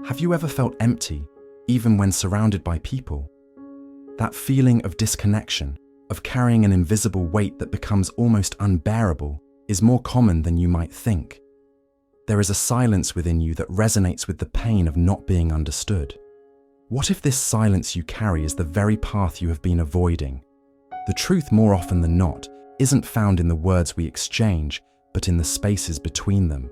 Have you ever felt empty, even when surrounded by people? That feeling of disconnection, of carrying an invisible weight that becomes almost unbearable, is more common than you might think. There is a silence within you that resonates with the pain of not being understood. What if this silence you carry is the very path you have been avoiding? The truth, more often than not, isn't found in the words we exchange, but in the spaces between them.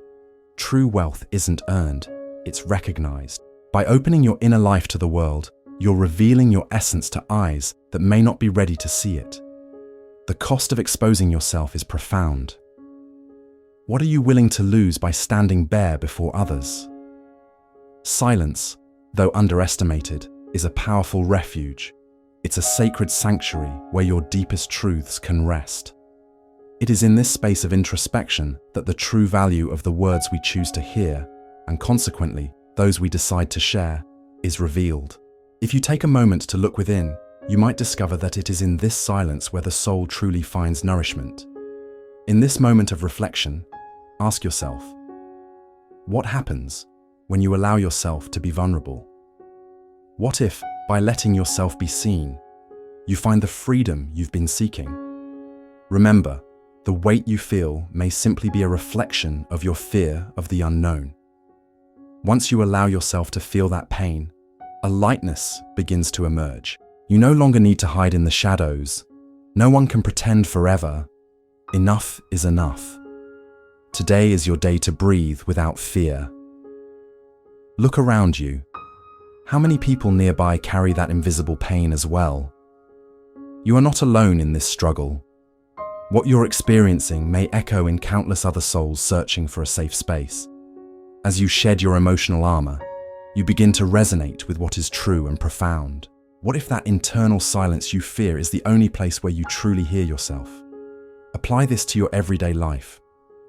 True wealth isn't earned, it's recognized. By opening your inner life to the world, you're revealing your essence to eyes that may not be ready to see it. The cost of exposing yourself is profound. What are you willing to lose by standing bare before others? Silence, though underestimated, is a powerful refuge. It's a sacred sanctuary where your deepest truths can rest. It is in this space of introspection that the true value of the words we choose to hear, and consequently, those we decide to share, is revealed. If you take a moment to look within, you might discover that it is in this silence where the soul truly finds nourishment. In this moment of reflection, ask yourself, what happens when you allow yourself to be vulnerable? What if, by letting yourself be seen, you find the freedom you've been seeking? Remember, the weight you feel may simply be a reflection of your fear of the unknown. Once you allow yourself to feel that pain, a lightness begins to emerge. You no longer need to hide in the shadows. No one can pretend forever. Enough is enough. Today is your day to breathe without fear. Look around you. How many people nearby carry that invisible pain as well? You are not alone in this struggle. What you're experiencing may echo in countless other souls searching for a safe space. As you shed your emotional armor, you begin to resonate with what is true and profound. What if that internal silence you fear is the only place where you truly hear yourself? Apply this to your everyday life.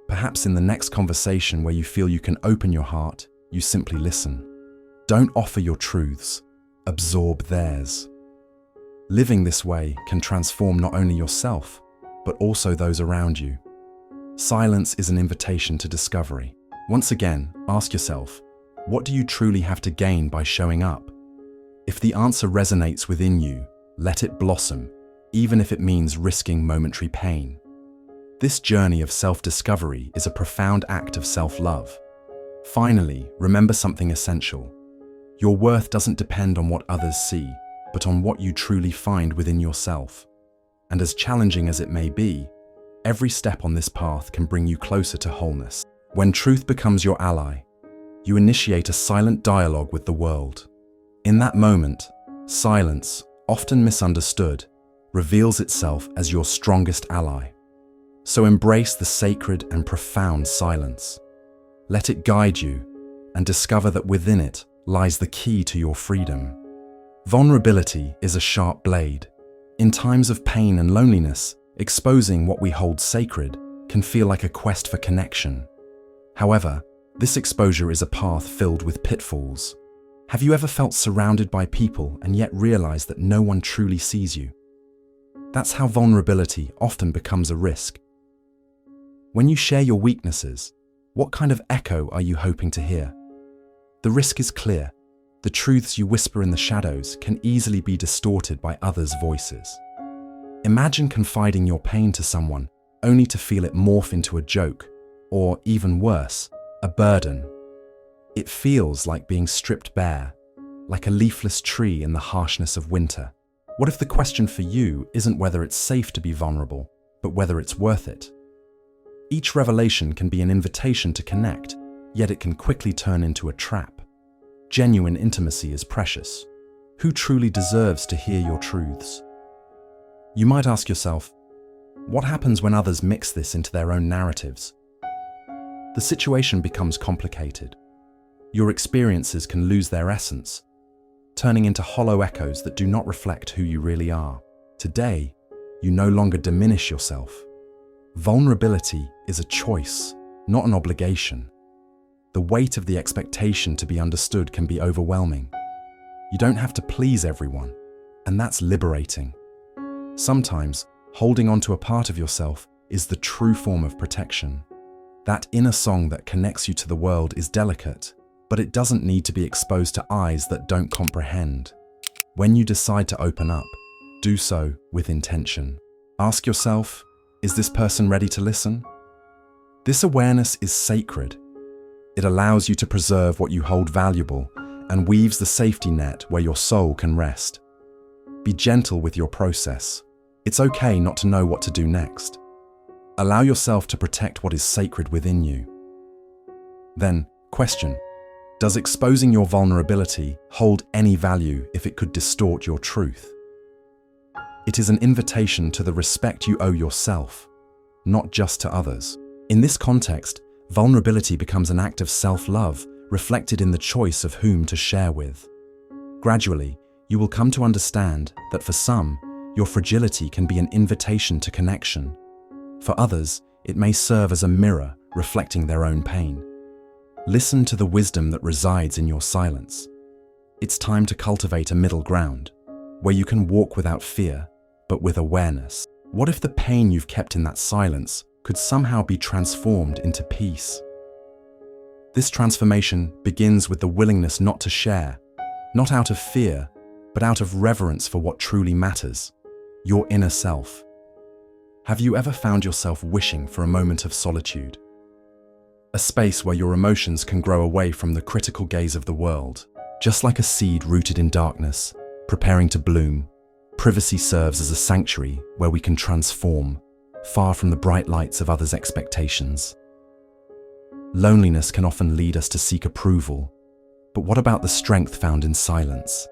Perhaps in the next conversation where you feel you can open your heart, you simply listen. Don't offer your truths, absorb theirs. Living this way can transform not only yourself, but also those around you. Silence is an invitation to discovery. Once again, ask yourself, what do you truly have to gain by showing up? If the answer resonates within you, let it blossom, even if it means risking momentary pain. This journey of self-discovery is a profound act of self-love. Finally, remember something essential. Your worth doesn't depend on what others see, but on what you truly find within yourself. And as challenging as it may be, every step on this path can bring you closer to wholeness. When truth becomes your ally, you initiate a silent dialogue with the world. In that moment, silence, often misunderstood, reveals itself as your strongest ally. So embrace the sacred and profound silence. Let it guide you, and discover that within it lies the key to your freedom. Vulnerability is a sharp blade. In times of pain and loneliness, exposing what we hold sacred can feel like a quest for connection. However, this exposure is a path filled with pitfalls. Have you ever felt surrounded by people and yet realized that no one truly sees you? That's how vulnerability often becomes a risk. When you share your weaknesses, what kind of echo are you hoping to hear? The risk is clear. The truths you whisper in the shadows can easily be distorted by others' voices. Imagine confiding your pain to someone only to feel it morph into a joke, or even worse, a burden. It feels like being stripped bare, like a leafless tree in the harshness of winter. What if the question for you isn't whether it's safe to be vulnerable, but whether it's worth it? Each revelation can be an invitation to connect, yet it can quickly turn into a trap. Genuine intimacy is precious. Who truly deserves to hear your truths? You might ask yourself, what happens when others mix this into their own narratives? The situation becomes complicated. Your experiences can lose their essence, turning into hollow echoes that do not reflect who you really are. Today, you no longer diminish yourself. Vulnerability is a choice, not an obligation. The weight of the expectation to be understood can be overwhelming. You don't have to please everyone, and that's liberating. Sometimes, holding on to a part of yourself is the true form of protection. That inner song that connects you to the world is delicate, but it doesn't need to be exposed to eyes that don't comprehend. When you decide to open up, do so with intention. Ask yourself, is this person ready to listen? This awareness is sacred. It allows you to preserve what you hold valuable and weaves the safety net where your soul can rest. Be gentle with your process. It's okay not to know what to do next. Allow yourself to protect what is sacred within you. Then, question: does exposing your vulnerability hold any value if it could distort your truth? It is an invitation to the respect you owe yourself, not just to others. In this context, vulnerability becomes an act of self-love, reflected in the choice of whom to share with. Gradually, you will come to understand that for some, your fragility can be an invitation to connection. For others, it may serve as a mirror reflecting their own pain. Listen to the wisdom that resides in your silence. It's time to cultivate a middle ground, where you can walk without fear, but with awareness. What if the pain you've kept in that silence could somehow be transformed into peace? This transformation begins with the willingness not to share, not out of fear, but out of reverence for what truly matters, your inner self. Have you ever found yourself wishing for a moment of solitude? A space where your emotions can grow away from the critical gaze of the world. Just like a seed rooted in darkness, preparing to bloom, privacy serves as a sanctuary where we can transform, far from the bright lights of others' expectations. Loneliness can often lead us to seek approval, but what about the strength found in silence?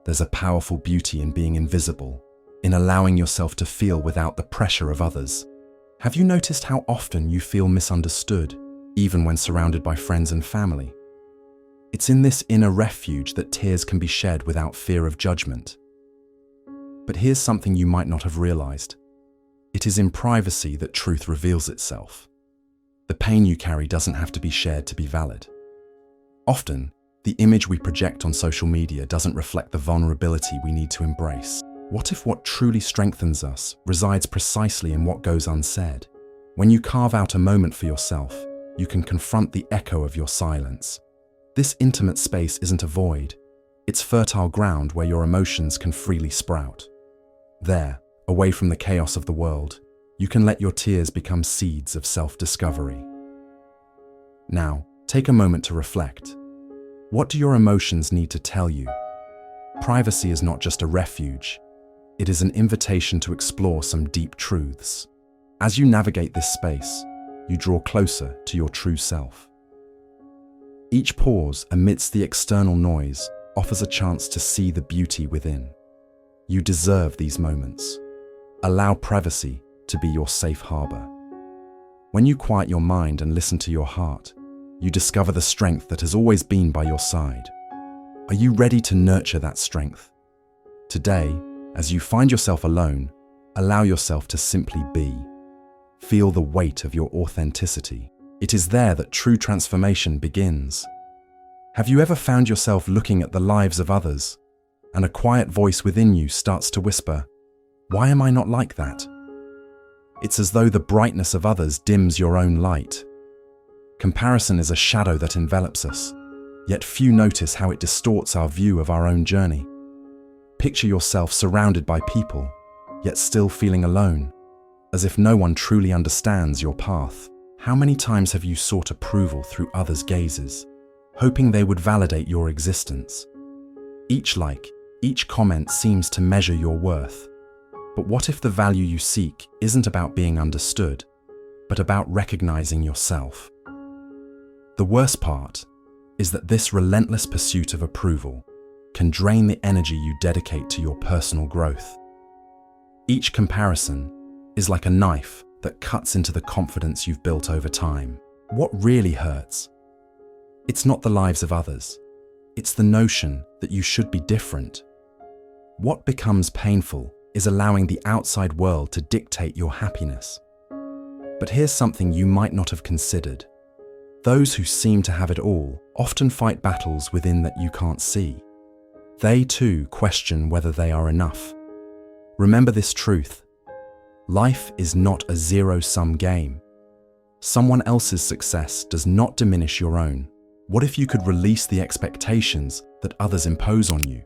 There's a powerful beauty in being invisible, in allowing yourself to feel without the pressure of others. Have you noticed how often you feel misunderstood, even when surrounded by friends and family? It's in this inner refuge that tears can be shed without fear of judgment. But here's something you might not have realized. It is in privacy that truth reveals itself. The pain you carry doesn't have to be shared to be valid. Often, the image we project on social media doesn't reflect the vulnerability we need to embrace. What if what truly strengthens us resides precisely in what goes unsaid? When you carve out a moment for yourself, you can confront the echo of your silence. This intimate space isn't a void. It's fertile ground where your emotions can freely sprout. There, away from the chaos of the world, you can let your tears become seeds of self-discovery. Now, take a moment to reflect. What do your emotions need to tell you? Privacy is not just a refuge. It is an invitation to explore some deep truths. As you navigate this space, you draw closer to your true self. Each pause amidst the external noise offers a chance to see the beauty within. You deserve these moments. Allow privacy to be your safe harbor. When you quiet your mind and listen to your heart, you discover the strength that has always been by your side. Are you ready to nurture that strength? Today, as you find yourself alone, allow yourself to simply be. Feel the weight of your authenticity. It is there that true transformation begins. Have you ever found yourself looking at the lives of others, and a quiet voice within you starts to whisper, "Why am I not like that?" It's as though the brightness of others dims your own light. Comparison is a shadow that envelops us, yet few notice how it distorts our view of our own journey. Picture yourself surrounded by people, yet still feeling alone, as if no one truly understands your path. How many times have you sought approval through others' gazes, hoping they would validate your existence? Each like, each comment seems to measure your worth. But what if the value you seek isn't about being understood, but about recognizing yourself? The worst part is that this relentless pursuit of approval can drain the energy you dedicate to your personal growth. Each comparison is like a knife that cuts into the confidence you've built over time. What really hurts? It's not the lives of others. It's the notion that you should be different. What becomes painful is allowing the outside world to dictate your happiness. But here's something you might not have considered. Those who seem to have it all often fight battles within that you can't see. They too question whether they are enough. Remember this truth. Life is not a zero-sum game. Someone else's success does not diminish your own, What if you could release the expectations that others impose on you?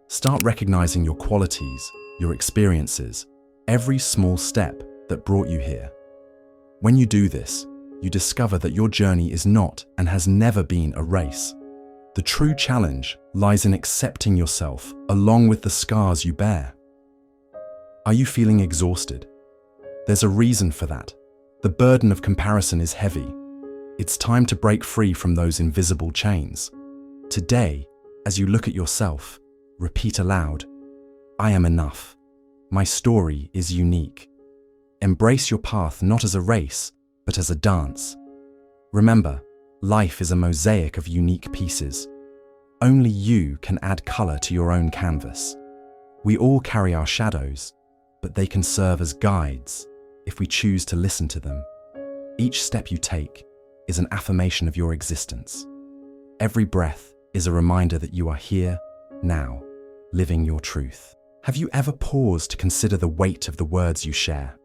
Start recognizing your qualities, your experiences, every small step that brought you here. When you do this, you discover that your journey is not and has never been a race. The true challenge lies in accepting yourself along with the scars you bear. Are you feeling exhausted? There's a reason for that. The burden of comparison is heavy. It's time to break free from those invisible chains. Today, as you look at yourself, repeat aloud, I am enough. My story is unique. Embrace your path not as a race, but as a dance. Remember, life is a mosaic of unique pieces. Only you can add color to your own canvas. We all carry our shadows, but they can serve as guides if we choose to listen to them. Each step you take is an affirmation of your existence. Every breath is a reminder that you are here, now, living your truth. Have you ever paused to consider the weight of the words you share?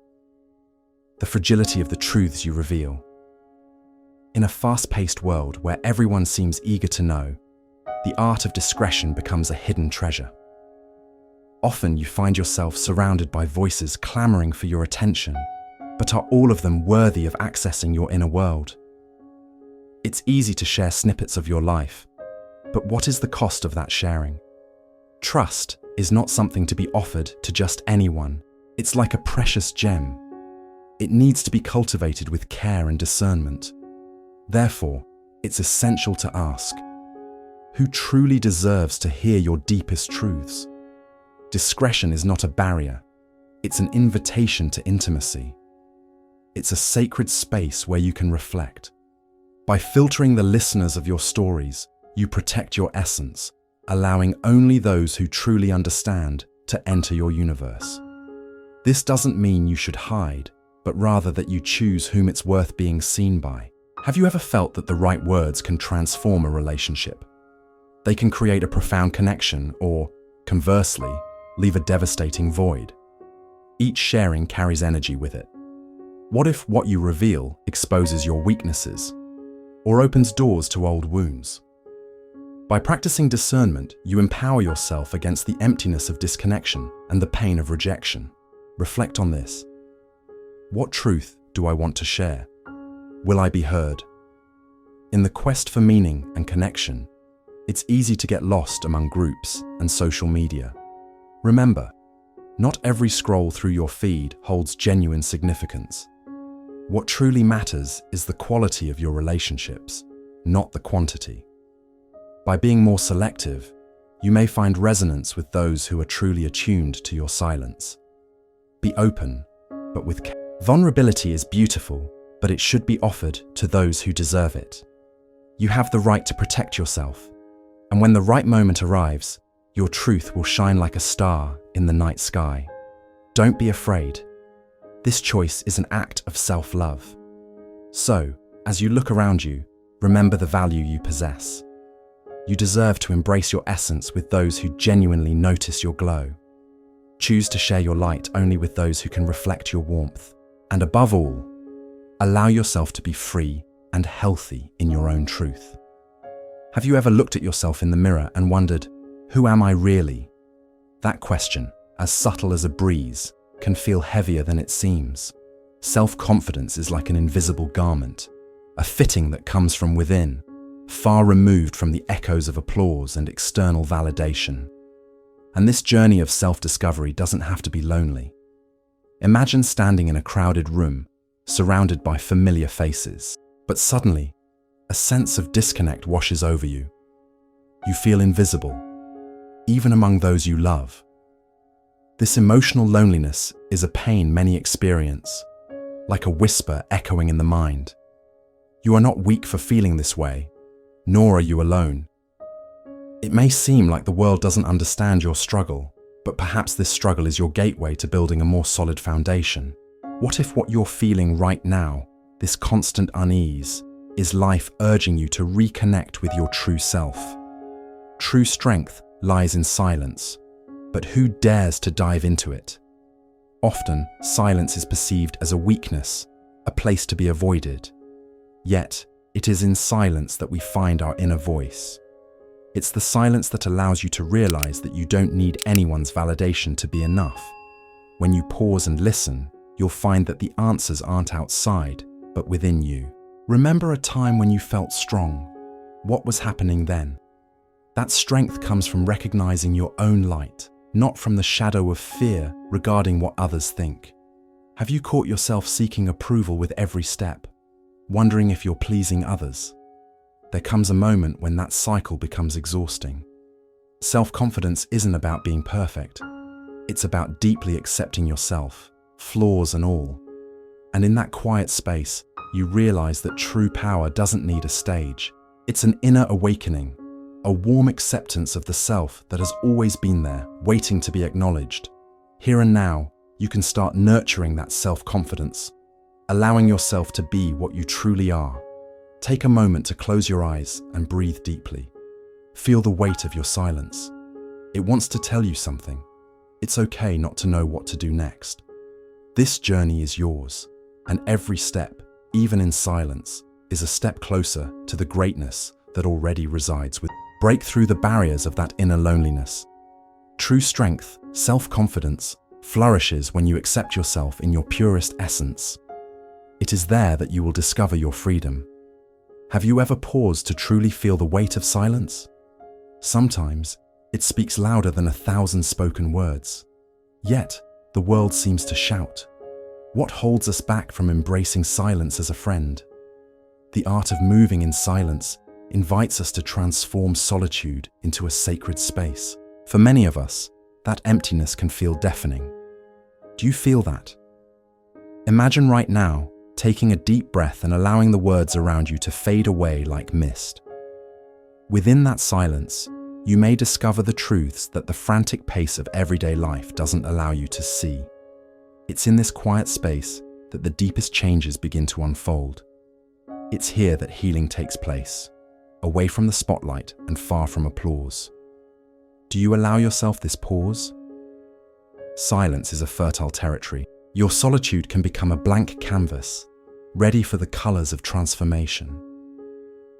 The fragility of the truths you reveal? In a fast-paced world where everyone seems eager to know, the art of discretion becomes a hidden treasure. Often you find yourself surrounded by voices clamoring for your attention, but are all of them worthy of accessing your inner world? It's easy to share snippets of your life, but what is the cost of that sharing? Trust is not something to be offered to just anyone. It's like a precious gem. It needs to be cultivated with care and discernment. Therefore, it's essential to ask, who truly deserves to hear your deepest truths? Discretion is not a barrier. It's an invitation to intimacy. It's a sacred space where you can reflect. By filtering the listeners of your stories, you protect your essence, allowing only those who truly understand to enter your universe. This doesn't mean you should hide, but rather that you choose whom it's worth being seen by. Have you ever felt that the right words can transform a relationship? They can create a profound connection or, conversely, leave a devastating void. Each sharing carries energy with it. What if what you reveal exposes your weaknesses or opens doors to old wounds? By practicing discernment, you empower yourself against the emptiness of disconnection and the pain of rejection. Reflect on this. What truth do I want to share? Will I be heard? In the quest for meaning and connection, it's easy to get lost among groups and social media. Remember, not every scroll through your feed holds genuine significance. What truly matters is the quality of your relationships, not the quantity. By being more selective, you may find resonance with those who are truly attuned to your silence. Be open, but with care. Vulnerability is beautiful, but it should be offered to those who deserve it. You have the right to protect yourself, and when the right moment arrives, your truth will shine like a star in the night sky. Don't be afraid. This choice is an act of self-love. So, as you look around you, remember the value you possess. You deserve to embrace your essence with those who genuinely notice your glow. Choose to share your light only with those who can reflect your warmth. And above all, allow yourself to be free and healthy in your own truth. Have you ever looked at yourself in the mirror and wondered, who am I really? That question, as subtle as a breeze, can feel heavier than it seems. Self-confidence is like an invisible garment, a fitting that comes from within, far removed from the echoes of applause and external validation. And this journey of self-discovery doesn't have to be lonely. Imagine standing in a crowded room, surrounded by familiar faces, but suddenly, a sense of disconnect washes over you. You feel invisible, even among those you love. This emotional loneliness is a pain many experience, like a whisper echoing in the mind. You are not weak for feeling this way, nor are you alone. It may seem like the world doesn't understand your struggle, but perhaps this struggle is your gateway to building a more solid foundation. What if what you're feeling right now, this constant unease, is life urging you to reconnect with your true self? True strength lies in silence, but who dares to dive into it? Often, silence is perceived as a weakness, a place to be avoided. Yet, It is in silence that we find our inner voice. It's the silence that allows you to realize that you don't need anyone's validation to be enough. When you pause and listen, you'll find that the answers aren't outside, but within you. Remember a time when you felt strong. What was happening then? That strength comes from recognizing your own light, not from the shadow of fear regarding what others think. Have you caught yourself seeking approval with every step, wondering if you're pleasing others? There comes a moment when that cycle becomes exhausting. Self-confidence isn't about being perfect. It's about deeply accepting yourself, flaws and all. And in that quiet space, you realize that true power doesn't need a stage. It's an inner awakening, a warm acceptance of the self that has always been there, waiting to be acknowledged. Here and now, you can start nurturing that self-confidence, allowing yourself to be what you truly are. Take a moment to close your eyes and breathe deeply. Feel the weight of your silence. It wants to tell you something. It's okay not to know what to do next. This journey is yours, and every step, even in silence, is a step closer to the greatness that already resides within. Break through the barriers of that inner loneliness. True strength, self-confidence, flourishes when you accept yourself in your purest essence. It is there that you will discover your freedom. Have you ever paused to truly feel the weight of silence? Sometimes, it speaks louder than 1,000 spoken words. Yet, the world seems to shout. What holds us back from embracing silence as a friend? The art of moving in silence invites us to transform solitude into a sacred space. For many of us, that emptiness can feel deafening. Do you feel that? Imagine right now, taking a deep breath and allowing the words around you to fade away like mist. Within that silence, you may discover the truths that the frantic pace of everyday life doesn't allow you to see. It's in this quiet space that the deepest changes begin to unfold. It's here that healing takes place, away from the spotlight and far from applause. Do you allow yourself this pause? Silence is a fertile territory. Your solitude can become a blank canvas, ready for the colors of transformation.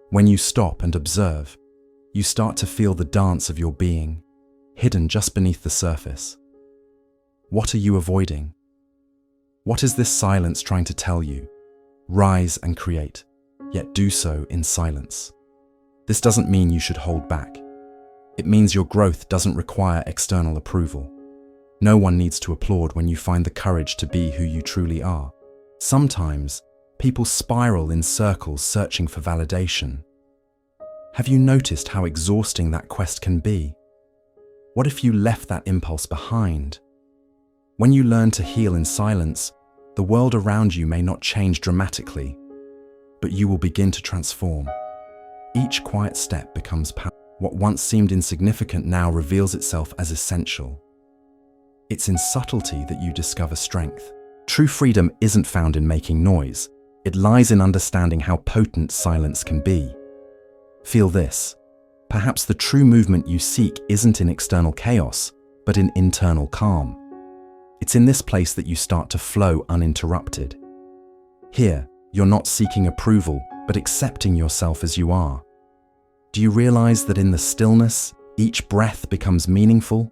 When you stop and observe, you start to feel the dance of your being, hidden just beneath the surface. What are you avoiding? What is this silence trying to tell you? Rise and create, yet do so in silence. This doesn't mean you should hold back. It means your growth doesn't require external approval. No one needs to applaud when you find the courage to be who you truly are. Sometimes, people spiral in circles searching for validation. Have you noticed how exhausting that quest can be? What if you left that impulse behind? When you learn to heal in silence, the world around you may not change dramatically, but you will begin to transform. Each quiet step becomes powerful. What once seemed insignificant now reveals itself as essential. It's in subtlety that you discover strength. True freedom isn't found in making noise. It lies in understanding how potent silence can be. Feel this. Perhaps the true movement you seek isn't in external chaos, but in internal calm. It's in this place that you start to flow uninterrupted. Here, you're not seeking approval, but accepting yourself as you are. Do you realize that in the stillness, each breath becomes meaningful?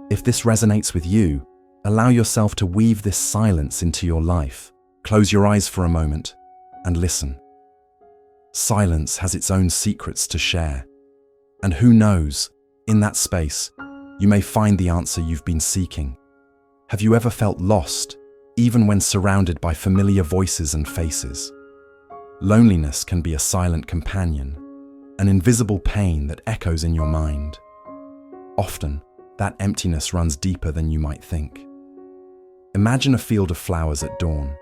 If this resonates with you, allow yourself to weave this silence into your life. Close your eyes for a moment and listen. Silence has its own secrets to share. And who knows, in that space, you may find the answer you've been seeking. Have you ever felt lost, even when surrounded by familiar voices and faces? Loneliness can be a silent companion, an invisible pain that echoes in your mind. Often, that emptiness runs deeper than you might think. Imagine a field of flowers at dawn,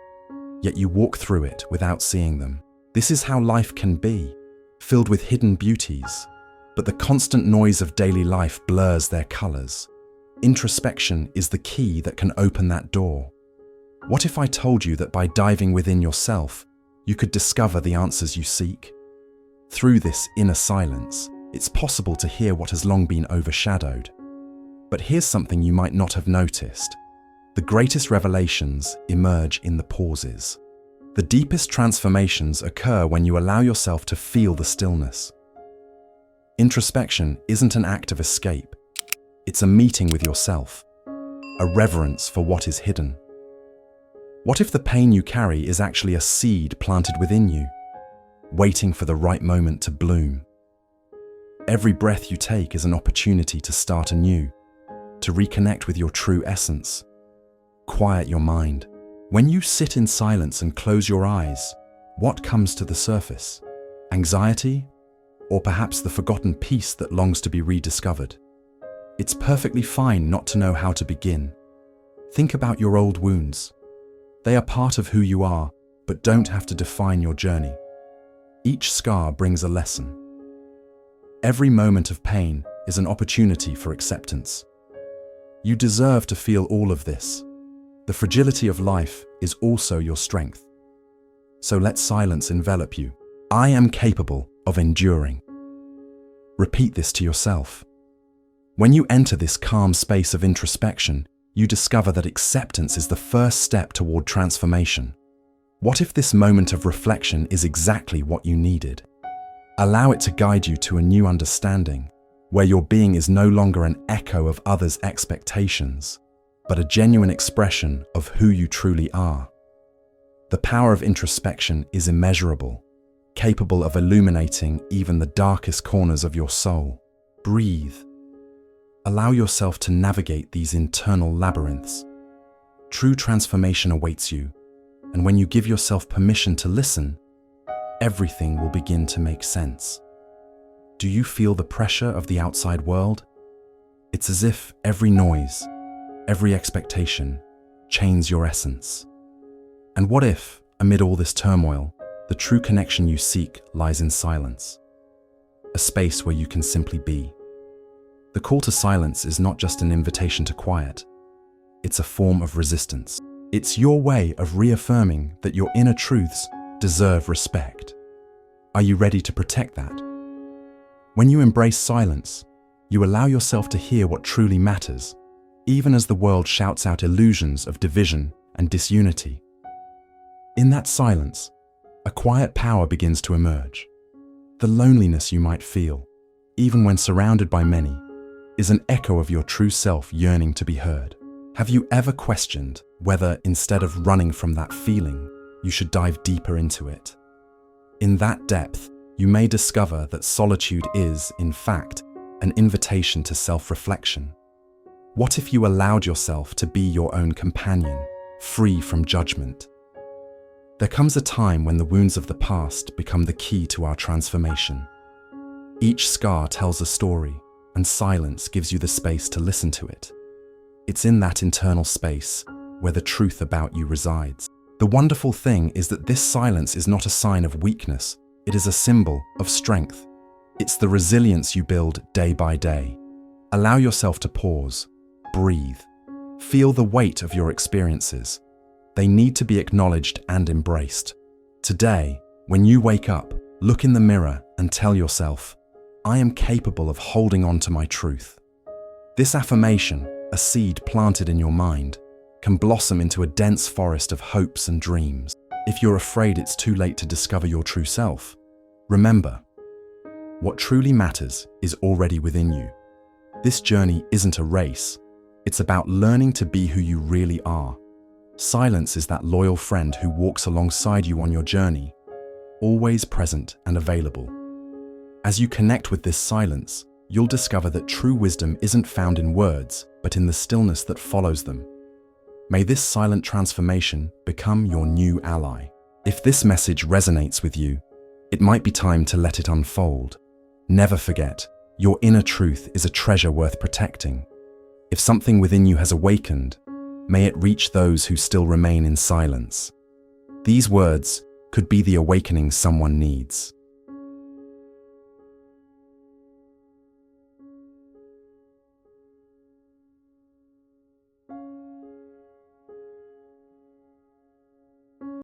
yet you walk through it without seeing them. This is how life can be, filled with hidden beauties, but the constant noise of daily life blurs their colors. Introspection is the key that can open that door. What if I told you that by diving within yourself, you could discover the answers you seek? Through this inner silence, it's possible to hear what has long been overshadowed. But here's something you might not have noticed. The greatest revelations emerge in the pauses. The deepest transformations occur when you allow yourself to feel the stillness. Introspection isn't an act of escape. It's a meeting with yourself, a reverence for what is hidden. What if the pain you carry is actually a seed planted within you, waiting for the right moment to bloom? Every breath you take is an opportunity to start anew, to reconnect with your true essence. Quiet your mind. When you sit in silence and close your eyes, what comes to the surface? Anxiety? Or perhaps the forgotten peace that longs to be rediscovered? It's perfectly fine not to know how to begin. Think about your old wounds. They are part of who you are, but don't have to define your journey. Each scar brings a lesson. Every moment of pain is an opportunity for acceptance. You deserve to feel all of this. The fragility of life is also your strength. So let silence envelop you. I am capable of enduring. Repeat this to yourself. When you enter this calm space of introspection, you discover that acceptance is the first step toward transformation. What if this moment of reflection is exactly what you needed? Allow it to guide you to a new understanding, where your being is no longer an echo of others' expectations, but a genuine expression of who you truly are. The power of introspection is immeasurable, capable of illuminating even the darkest corners of your soul. Breathe. Allow yourself to navigate these internal labyrinths. True transformation awaits you, and when you give yourself permission to listen, everything will begin to make sense. Do you feel the pressure of the outside world? It's as if every noise, every expectation, chains your essence. And what if, amid all this turmoil, the true connection you seek lies in silence? A space where you can simply be. The call to silence is not just an invitation to quiet. It's a form of resistance. It's your way of reaffirming that your inner truths deserve respect. Are you ready to protect that? When you embrace silence, you allow yourself to hear what truly matters, even as the world shouts out illusions of division and disunity. In that silence, a quiet power begins to emerge. The loneliness you might feel, even when surrounded by many, is an echo of your true self yearning to be heard. Have you ever questioned whether, instead of running from that feeling, you should dive deeper into it? In that depth, you may discover that solitude is, in fact, an invitation to self-reflection. What if you allowed yourself to be your own companion, free from judgment? There comes a time when the wounds of the past become the key to our transformation. Each scar tells a story, and silence gives you the space to listen to it. It's in that internal space where the truth about you resides. The wonderful thing is that this silence is not a sign of weakness, it is a symbol of strength. It's the resilience you build day by day. Allow yourself to pause, breathe, feel the weight of your experiences. They need to be acknowledged and embraced. Today, when you wake up, look in the mirror and tell yourself, I am capable of holding on to my truth. This affirmation, a seed planted in your mind, can blossom into a dense forest of hopes and dreams. If you're afraid it's too late to discover your true self, remember, what truly matters is already within you. This journey isn't a race. It's about learning to be who you really are. Silence is that loyal friend who walks alongside you on your journey, always present and available. As you connect with this silence, you'll discover that true wisdom isn't found in words, but in the stillness that follows them. May this silent transformation become your new ally. If this message resonates with you, it might be time to let it unfold. Never forget, your inner truth is a treasure worth protecting. If something within you has awakened, may it reach those who still remain in silence. These words could be the awakening someone needs.